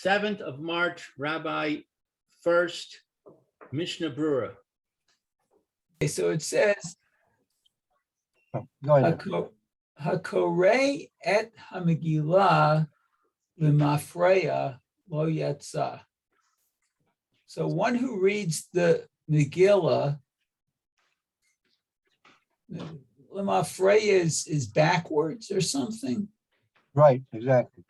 7th of March, Rabbi Furst, Mishna Berura. Okay, so it says, Go ahead. Hakorei et ha-Megillah l'mafreya lo yatsa. So one who reads the Megillah, l'mafreya is backwards or something. Right, exactly.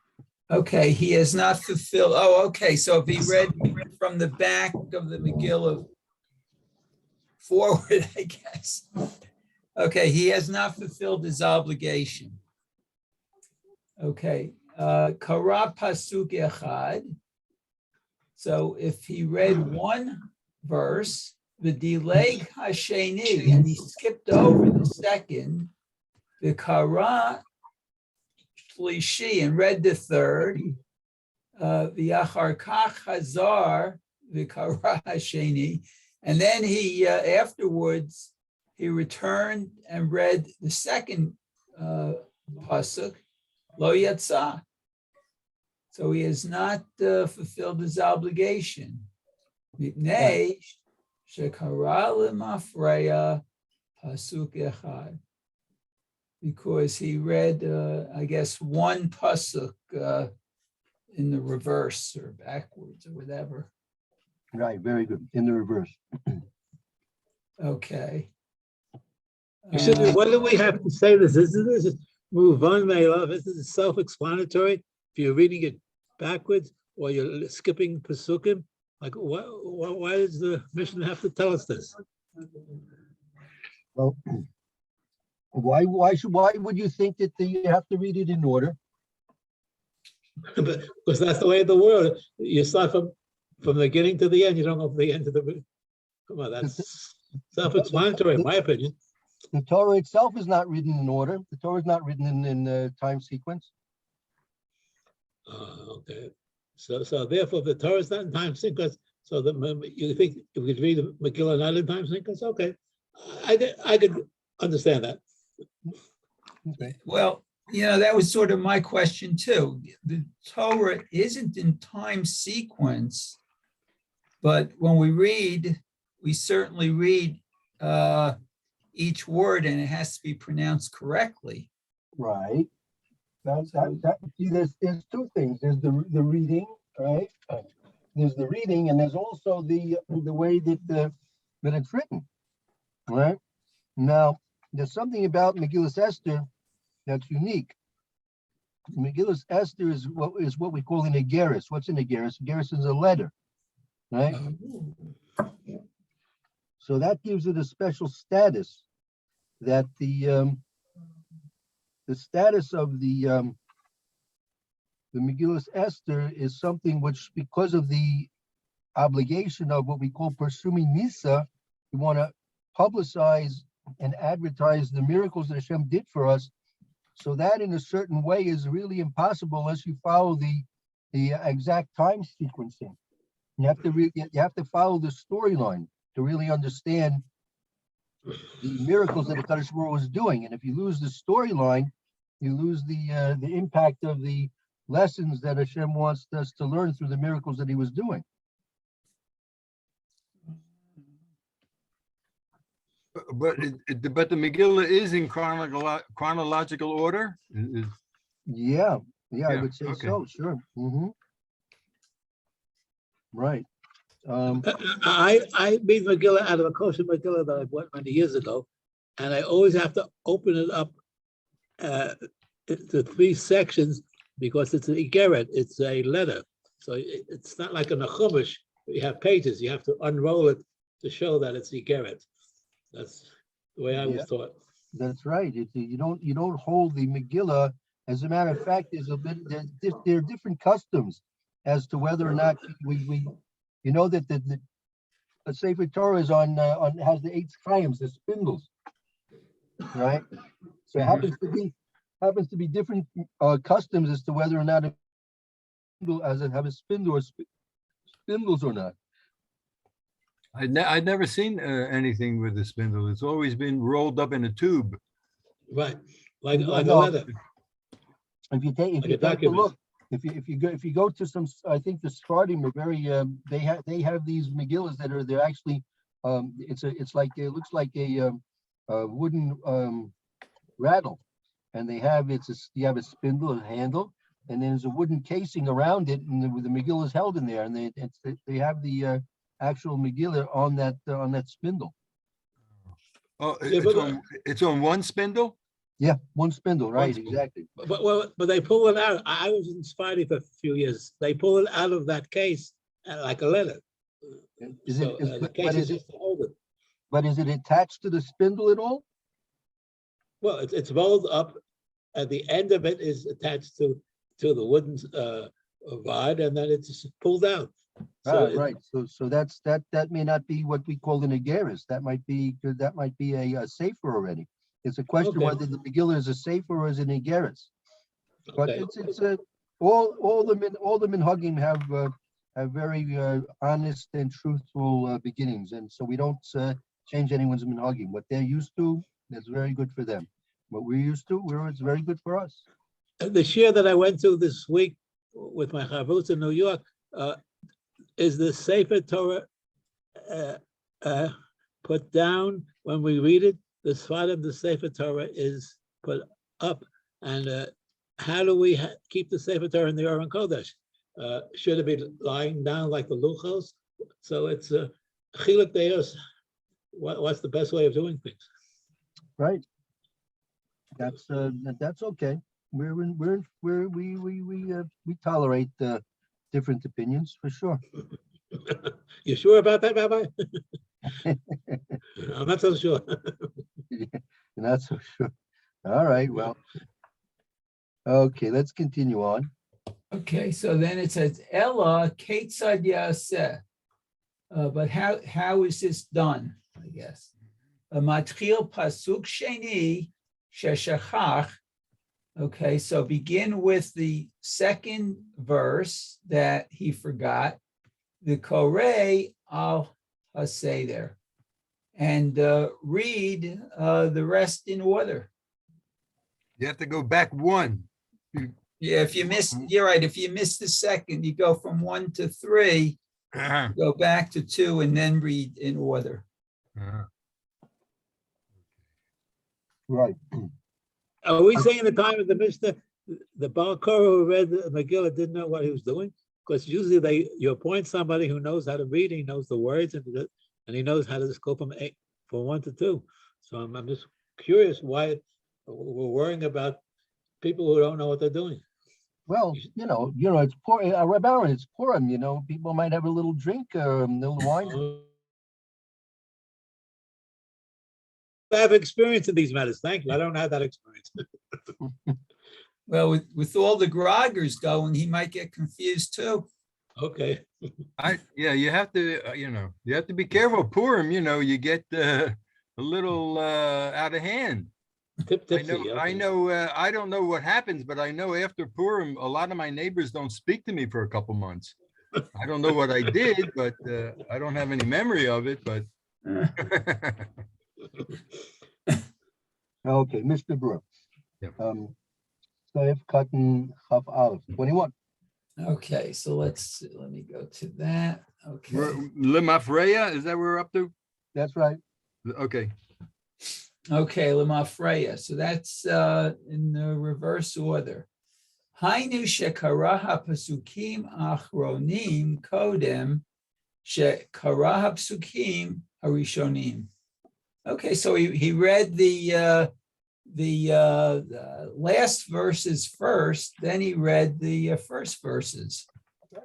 Okay, he has not fulfilled. Oh, okay. So if he read from the back of the Megillah forward, I guess. Okay, he has not fulfilled his obligation. Okay, Kara Pasuk Echad. So if he read one verse, the Dileg Hasheni, and he skipped over the second, the Kara Shlishi, and read the third, the Achar Kach Hazar, the Kara Hasheni, and then he afterwards he returned and read the second pasuk, Lo Yatsa. So he has not fulfilled his obligation. Mipnei shekara lemafreya pasuk echad. Because he read, I guess, one pasuk in the reverse or backwards or whatever. Right, very good. In the reverse. Okay. Excuse me, what do we have to say this? Isn't this move on, my love? Isn't it self-explanatory? If you're reading it backwards or you're skipping Pesukim, like why does the mission have to tell us this? Well, why would you think that you have to read it in order? Because that's the way of the world. You start from the beginning to the end. You don't go from the end to the. Come on, that's self-explanatory, in my opinion. The Torah itself is not written in order. The Torah is not written in time sequence. Okay. So therefore, the Torah is not in time sequence. So you think if we could read the Megillah not in time sequence? Okay, I could understand that. Okay. Well, that was sort of my question too. The Torah isn't in time sequence, but when we read, we certainly read each word, and it has to be pronounced correctly. Right. See, there's two things. There's the reading, right? There's the reading, and there's also the way that it's written, right? Now, there's something about Megillah Esther that's unique. Megillah Esther is what we call an Igeris. What's an Igeris? Igeris is a letter, right? So that gives it a special status. That the status of the Megillah Esther is something which, because of the obligation of what we call Persumi Nisa, we want to publicize and advertise the miracles that Hashem did for us. So that in a certain way is really impossible unless you follow the exact time sequencing. You have to follow the storyline to really understand the miracles that the Kadosh Baruch Hu was doing. And if you lose the storyline, you lose the impact of the lessons that Hashem wants us to learn through the miracles that he was doing. But the Megillah is in chronological order? Yeah, I would say okay. so, sure. Right. I made Megillah out of a kosher Megillah that I bought many years ago, and I always have to open it up to three sections because it's an Igeret, it's a letter. So it's not like in a Chumash, you have pages, you have to unroll it to show that it's Igeret. That's the way I was taught. That's right. You don't hold the Megillah. As a matter of fact, there are different customs as to whether or not we that the Sefer Torah is has the 8 chayams, the spindles, right? So it happens to be different customs as to whether or not a have a spindle or spindles or not. I'd never seen anything with a spindle. It's always been rolled up in a tube. Right, like a No. letter. If you take a document. look, if you go to some, I think the Sephardim are very, they have these Megillas that they're actually, it's like, it looks like a wooden, rattle. And they have, you have a spindle, a handle, and then there's a wooden casing around it, and the Megillah is held in there, and they have the, actual Megillah on that spindle. Oh, Yeah, it's on one spindle? Yeah, one spindle, right, spindle. exactly. but they pull it out. I was in Spidey for a few years. They pull it out of that case like a letter. Is So, it, the case is just to hold it. but is it attached to the spindle at all? Well, it's rolled up, and the end of it is attached to the wooden rod, and then it's pulled out. So Right, so that may not be what we call an ageris. That might be a safer already. It's a question Okay. whether the Megillah is a safer or is an ageris. But Okay. it's all the minhagim have very honest and truthful beginnings, and so we don't change anyone's minhagim. What they're used to, that's very good for them. What we're used to, it's very good for us. The share that I went to this week with my chavruts in New York is the Sefer Torah put down when we read it. The Sfat of the Sefer Torah is put up, and how do we keep the Sefer Torah in the Aron Kodesh? Should it be lying down like the luchos? So it's chiluk deos. What's the best way of doing things? Right. That's okay. We tolerate different opinions for sure. You sure about that, Rabbi? I'm not so sure. You're not so sure. All right, well. Okay, let's continue on. Okay, so then it says, Ella Ketzad Yaseh. But how is this done, I guess? Matchil Pasuk Sheni Sheshachach. Okay, so begin with the second verse that he forgot, the Koreh al Haseder, and read the rest in order. You have to go back one. Yeah, if you miss, you're right. If you miss the second, you go from 1 to 3, go back to 2, and then read in order. Right. Are we saying the time of the Mishnah, the Baal Korah who read the Megillah didn't know what he was doing? Because usually you appoint somebody who knows how to read, he knows the words, and he knows how to just go from 1 to 2. So I'm just curious why we're worrying about people who don't know what they're doing. Well, it's Rabbi Aaron, it's Purim, people might have a little drink, a little wine. I have experience in these matters. Thank you. I don't have that experience. Well, with all the groggers going, he might get confused too. Okay. You have to, you have to be careful. Purim, you get a little out of hand. Tipsy. I know. I don't know what happens, but I know after Purim, a lot of my neighbors don't speak to me for a couple months. I don't know what I did, but I don't have any memory of it. But Okay, Mr. Brewer. Yep. Saif Cotton Chaf Aleph, 21. Okay, so let me go to that. Okay. Lemafreya, is that where we're up to? That's right. Okay. Okay, Lemafreya. So that's in the reverse order. Hainu shekaraha pasukim achronim kodem shekaraha pasukim harishonim. Okay, so he read the last verses first, then he read the first verses. It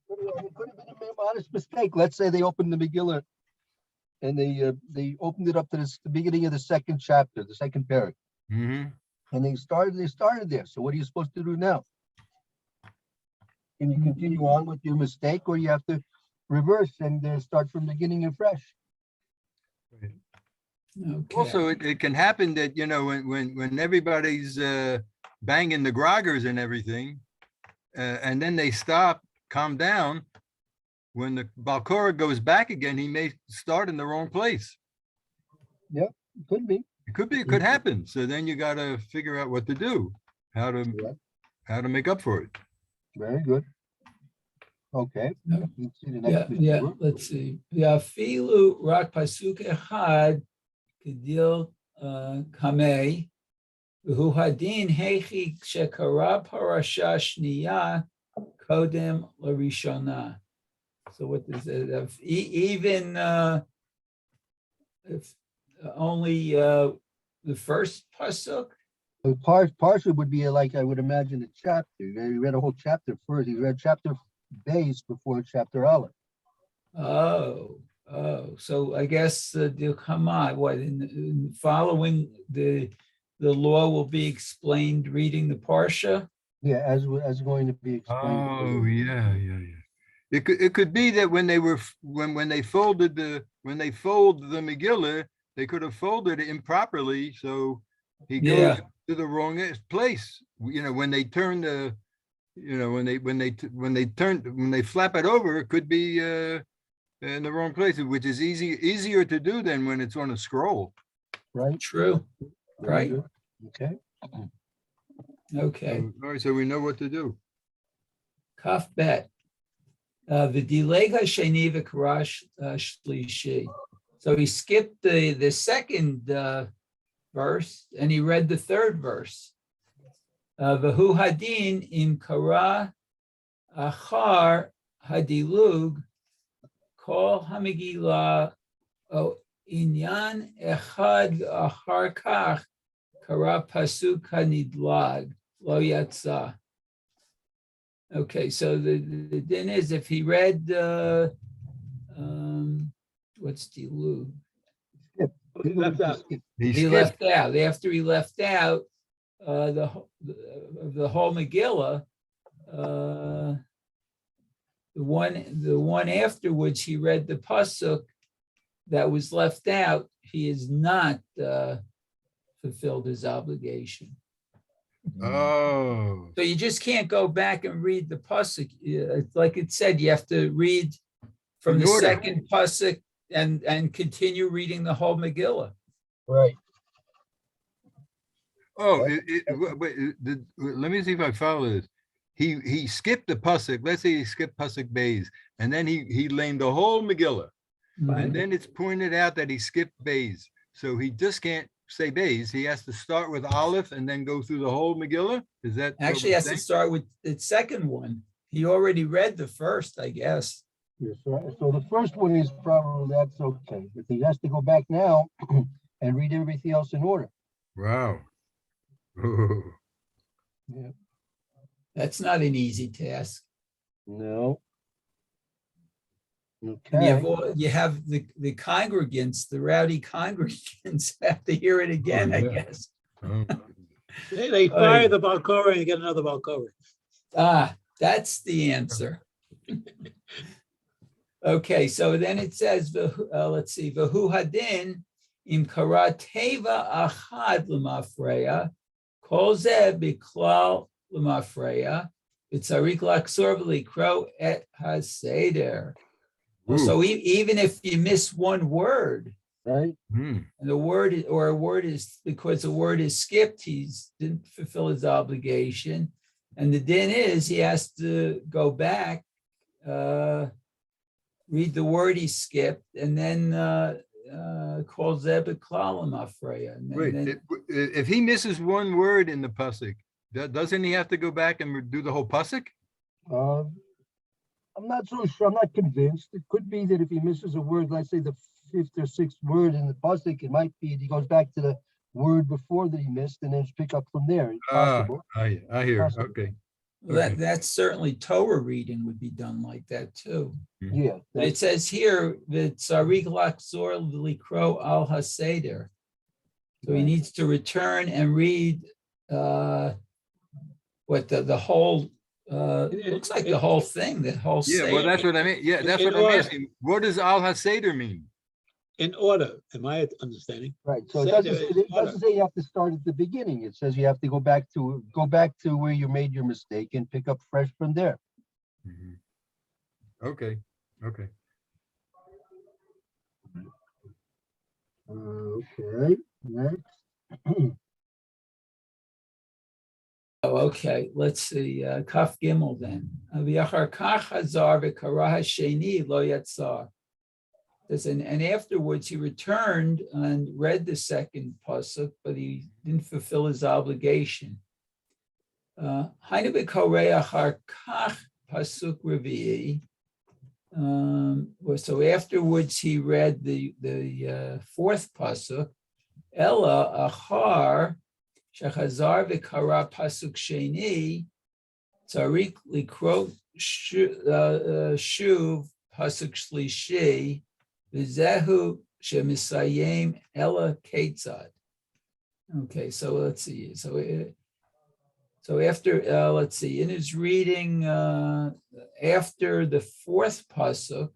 could have been a modest mistake. Let's say they opened the Megillah and they opened it up to the beginning of the second chapter, the second paragraph. Mm-hmm. And they started there. So what are you supposed to do now? Can you continue on with your mistake, or you have to reverse and start from the beginning and fresh? Okay. Also, it can happen that, when everybody's banging the groggers and everything, and then they stop, calm down, when the Baal Korah goes back again, he may start in the wrong place. Could be. It could happen. So then you got to figure out what to do, how to make up for it. Very good. Okay. No. Let's see the Yeah, next. yeah, Berura. let's see. Filu rak pasuk echad kedil kamei v'hu hadin hechi shekara parasha shniya kodem larishona. So what is it? Even if only the first pasuk? Parsha would be like, I would imagine, a chapter. He read a whole chapter first. He read chapter base before chapter Aleph. Oh, so I guess the Kama, what in following the law will be explained reading the Parsha? Yeah, as going to be explained. Oh, yeah. It could be that when they were when they fold the Megillah, they could have folded it improperly, so he goes Yeah. to the wrong place. When they turn the, when they flap it over, it could be in the wrong place, which is easier to do than when it's on a scroll. Right? True. Very Right. good. Okay. Okay. All right, so we know what to do. Kaf bet. V'dilega sheni v'karash shlishi. So he skipped the second verse and he read the third verse. V'hu hadin im kara achar hadilug kol hamegillah inyan echad achar kach kara pasuk hanidlag lo yatsa. Okay, so the din is if he read what's dilug? He left out. He left out. After he left out the whole Megillah, the one afterwards he read the pasuk that was left out. He has not fulfilled his obligation. Oh, So you just can't go back and read the pasuk. Like it said, you have to read from In the order. second pasuk and continue reading the whole Megillah. Right. oh, let me see if I follow this. He skipped the pasuk. Let's say he skipped pasuk bays, and then he lamed the whole Megillah. And then it's pointed out that he skipped bays. So he just can't say bays. He has to start with Aleph and then go through the whole Megillah. Is that what Actually, we're has to saying? start with the second one. He already read the first, I guess. Yes, so the first one is probably, that's okay. But he has to go back now and read everything else in order. Wow. Yeah. That's not an easy task. No. And Okay. you have the congregants, the rowdy congregants have to hear it again, I yeah. guess. Oh. They fire the Balkora and get another Balkora. That's the answer. Okay, so then it says, let's see, V'hu hadin im kara teva achad l'mafreya, kol zeh biklal l'mafreya, v'tzarik laksor v'likro et haseder. So even if you miss one word, Right. and a word is because a word is skipped, he didn't fulfill his obligation, and the din is he has to go back, read the word he skipped, and then call Zebek Klalam Afreya. Wait, if he misses one word in the pasuk, doesn't he have to go back and do the whole pasuk? I'm not so sure. I'm not convinced. It could be that if he misses a word, let's say the fifth or sixth word in the pasuk, it might be he goes back to the word before that he missed and then just pick up from there. It's possible. I hear. Possible. Okay. That's certainly Torah reading would be done like that too. Yeah. But it says here that Tzarik Lakzor Likro Al Haseder. So he needs to return and read what the whole. It looks like the whole thing, the whole. Yeah, well, that's what I mean. Yeah, that's what I'm asking. What does Al Haseder mean? In order, in my understanding. Right. So it doesn't say you have to start at the beginning. It says you have to go back to where you made your mistake and pick up fresh from there. Okay. Okay. Okay. Next. Oh, okay, let's see, Kaf Gimel then. V'yachar kach hazar v'kara hasheni lo yatzar. And afterwards he returned and read the second pasuk, but he didn't fulfill his obligation. Hainu v'korei achar kach pasuk revi'i. So afterwards he read the fourth pasuk. Ella achar shechazar v'kara pasuk sheni tzarik likro shuv pasuk shlishi v'zehu shemisayim ella ketzad. Okay, so let's see. So after let's see, in his reading after the fourth pasuk,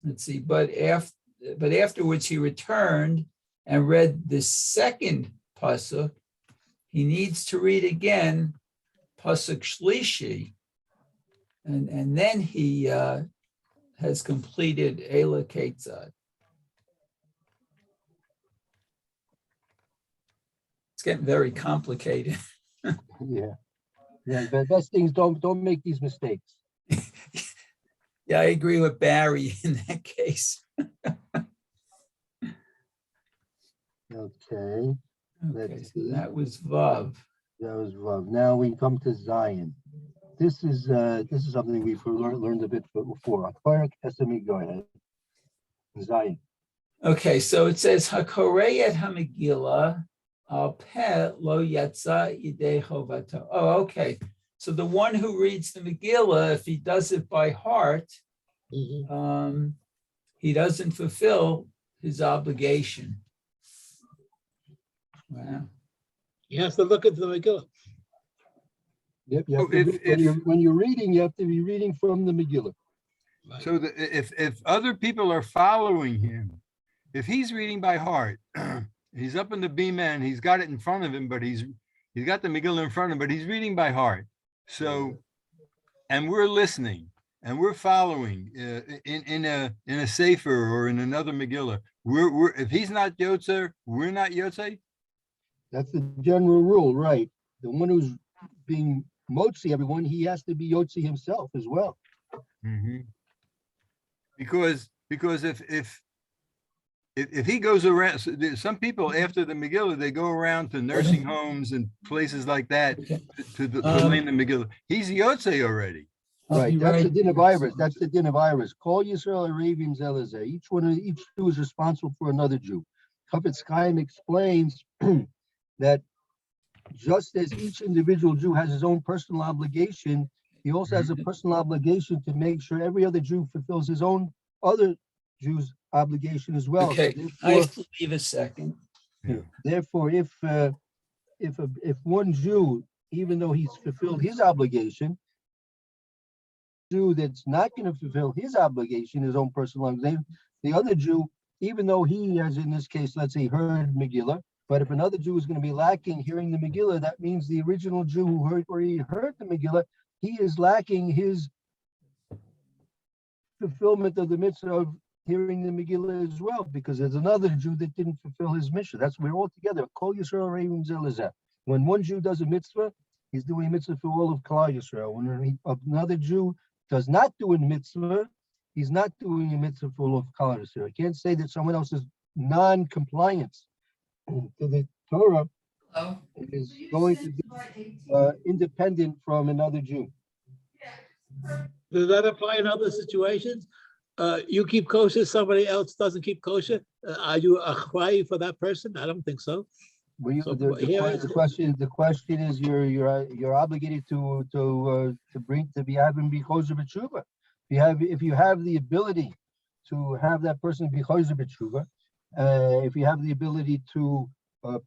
let's see, but afterwards he returned and read the second pasuk. He needs to read again pasuk shlishi, and then he has completed Ela Ketzad. It's getting very complicated. Yeah. Yeah, the best things don't make these mistakes. Yeah, I agree with Barry in that case. Okay, Okay, Let's so see. that was Vav. that was Vav. Now we come to Zion. This is something we've learned a bit before. Clark, Esami, go ahead. Zion. Okay, so it says Hakorei et Hamegillah al peh lo yatsa yidei chovato. Oh, okay. So the one who reads the Megillah, if he does it by heart, he doesn't fulfill his obligation. Wow. You have to look at the Megillah. Yep, you have Oh, to if- when you're reading, you have to be reading from the Megillah. Right. So if other people are following him, if he's reading by heart, he's up in the Bima and he's got it in front of him, but he's got the Megillah in front of him, but he's reading by heart. So, and we're listening and we're following in a Sefer or in another Megillah. We're if he's not Yotzer, we're not Yotzer. That's the general rule, right? The one who's being motzi everyone, he has to be yotzi himself as well. Mhm. Because if he goes around, some people after the Megillah, they go around to nursing homes and places like that Okay. to learn the Megillah. He's Yotze already. Right, that's the din of iris. That's the din of iris. Call Yisrael Arabian Zelazah. Each Jew is responsible for another Jew. Chafetz Chaim explains that just as each individual Jew has his own personal obligation, he also has a personal obligation to make sure every other Jew fulfills his own other Jew's obligation as well. Okay, So I have to leave a second. therefore, if one Jew, even though he's fulfilled his obligation, Jew that's not going to fulfill his obligation, his own personal obligation, the other Jew, even though he has, in this case, let's say, heard Megillah, but if another Jew is going to be lacking hearing the Megillah, that means the original Jew who already heard the Megillah, he is lacking his fulfillment of the mitzvah of hearing the Megillah as well, because there's another Jew that didn't fulfill his mitzvah. That's we're all together. Kol Yisrael Reivim Zelazah. When one Jew does a mitzvah, he's doing a mitzvah for all of Klal Yisrael. When another Jew does not do a mitzvah, he's not doing a mitzvah for all of Klal Yisrael. I can't say that someone else's non-compliance to the Torah is going to be independent from another Jew. Does that apply in other situations? You keep kosher, somebody else doesn't keep kosher. Are you achrai for that person? I don't think so. So The question is you're obligated to have him be choser b'tshuva. If you have the ability to have that person be choser b'tshuva, if you have the ability to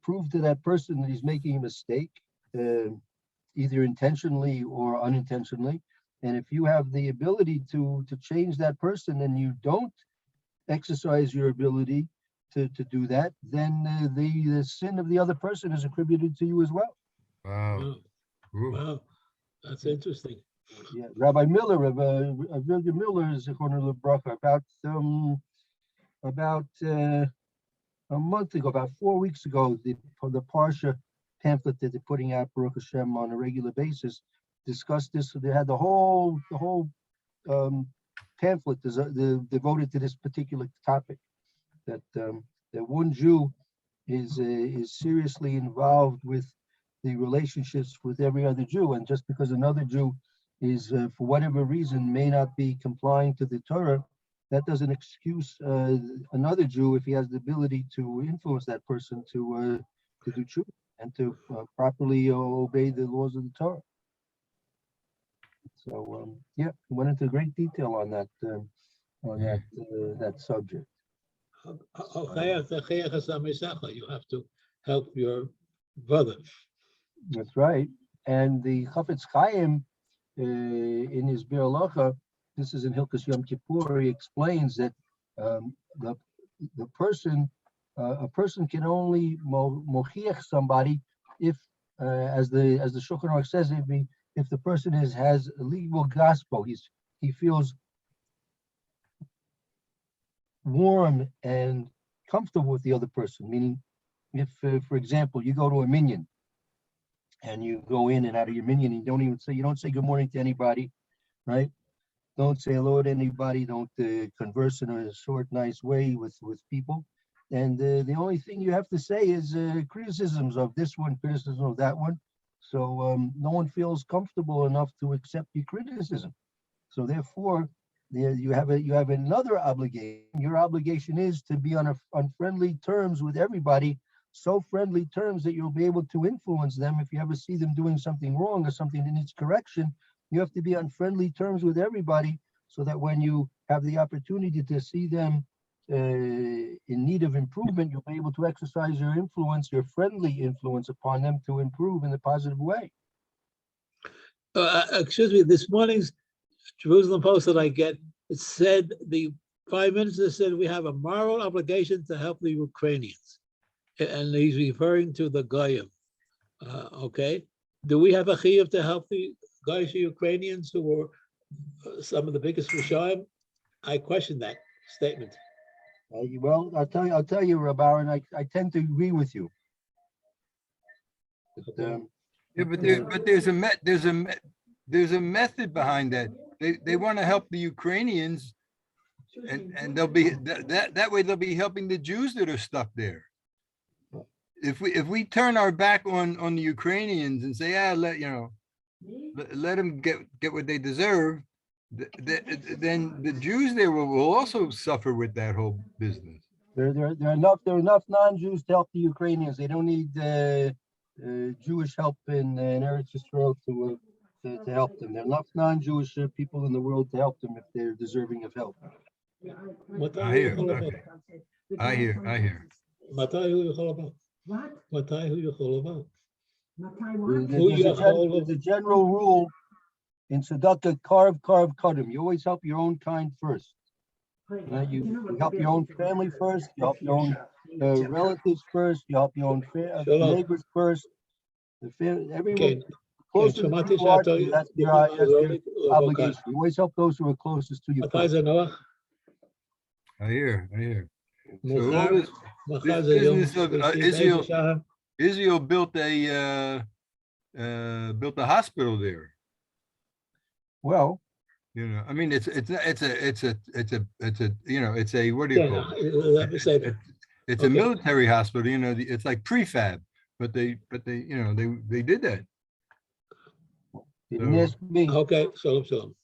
prove to that person that he's making a mistake, either intentionally or unintentionally, and if you have the ability to change that person and you don't exercise your ability to do that, then the sin of the other person is attributed to you as well. Wow. Wow, that's interesting. Yeah, Rabbi Miller, William Miller is Zichrono Livracha, about a month ago, about 4 weeks ago, the parsha pamphlet that they're putting out, Baruch Hashem, on a regular basis, discuss this. So they had the whole pamphlet devoted to this particular topic, that that one Jew is seriously involved with the relationships with every other Jew, and just because another Jew is for whatever reason may not be complying to the Torah, that doesn't excuse another Jew, if he has the ability to influence that person to do tshuva and to properly obey the laws of the Torah. So yeah, we went into great detail on that that subject. You have to help your brother. That's right. And the Chafetz Chaim in his Bir Halacha, this is in Hilchos Yom Kippur, he explains that the person, a person can only mochiach somebody if, as the Shulchan Aruch says, if the person has a legal gospel, he feels warm and comfortable with the other person. Meaning, if for example you go to a minyan and you go in and out of your minyan, and you don't say good morning to anybody, right? Don't say hello to anybody. Don't converse in a short, nice way with people. And the only thing you have to say is criticisms of this one, criticism of that one. So no one feels comfortable enough to accept your criticism. So therefore, you have another obligation. Your obligation is to be on friendly terms with everybody, so friendly terms that you'll be able to influence them. If you ever see them doing something wrong or something that needs correction, you have to be on friendly terms with everybody, so that when you have the opportunity to see them in need of improvement, you'll be able to exercise your influence, your friendly influence upon them to improve in a positive way. Excuse me, this morning's Jerusalem Post that I get, it said, the Prime Minister said we have a moral obligation to help the Ukrainians. And he's referring to the Goyim. Okay. Do we have a chiyuv to help the guys, the Ukrainians, who were some of the biggest Rishaim? I question that statement. Well, I'll tell you, Rabbi Aaron, I tend to agree with you. But, Yeah, but there's a method behind that. They want to help the Ukrainians, and they'll be that way they'll be helping the Jews that are stuck there. If we turn our back on the Ukrainians and say, let them get what they deserve, then the Jews there will also suffer with that whole business. there are enough non-Jews to help the Ukrainians. They don't need Jewish help in Eretz Yisrael to help them. There are enough non-Jewish people in the world to help them if they're deserving of help. I hear. What? There's a general rule in tzedakah: carve, kaddim. You always help your own kind first. You help your own family first. You help your own relatives first. You help your own neighbors first. Everyone closest to you are, that's your obligation. You always help those who are closest to you first. I hear. So all this business of Israel built a hospital there. Well, I mean, it's a what do you call it? It's a military hospital. It's like prefab, but they did that. didn't ask me. Okay, shalom.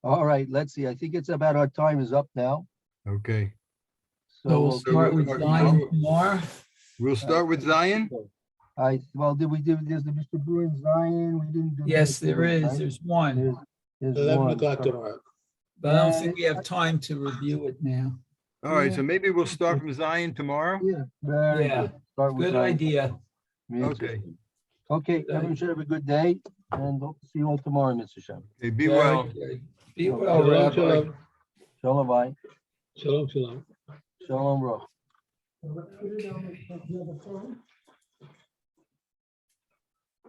All right, let's see. I think it's about our time is up now. Okay. So we'll start with Zion tomorrow. We'll start with Zion. Did we do? There's the Mr. Bruin Zion. We didn't do. Yes, there is. Right? There's one, There's 11 one. o'clock tomorrow. but I don't think we have time to review it now. All right, so maybe we'll start from Zion tomorrow. Yeah, very Yeah, good. Start with Good Zion. idea. Okay. Okay, everyone should have a good day, and hope to see you all tomorrow, Mr. Shem. Okay, be Very well. good. Be well, Rabbi. Shalom. Shalom, bye. Shalom. Shalom, bro.